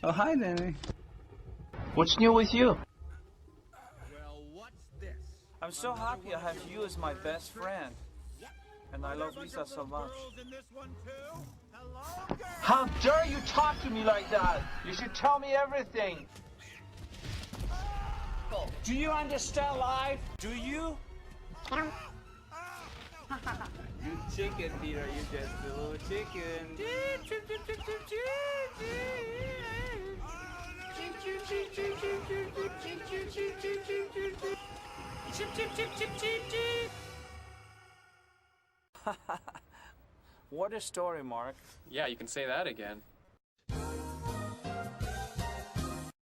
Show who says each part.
Speaker 1: Oh, hi, Danny.
Speaker 2: What's new with you?
Speaker 3: Well, what's this?
Speaker 4: I'm so happy I have you as my best friend. And I love Lisa so much.
Speaker 3: Girls in this one too? Hello, girl.
Speaker 2: How dare you talk to me like that? You should tell me everything.
Speaker 4: Do you understand life? Do you? You chicken, Peter. You just a little chicken. What a story, Mark.
Speaker 5: Yeah, you can say that again.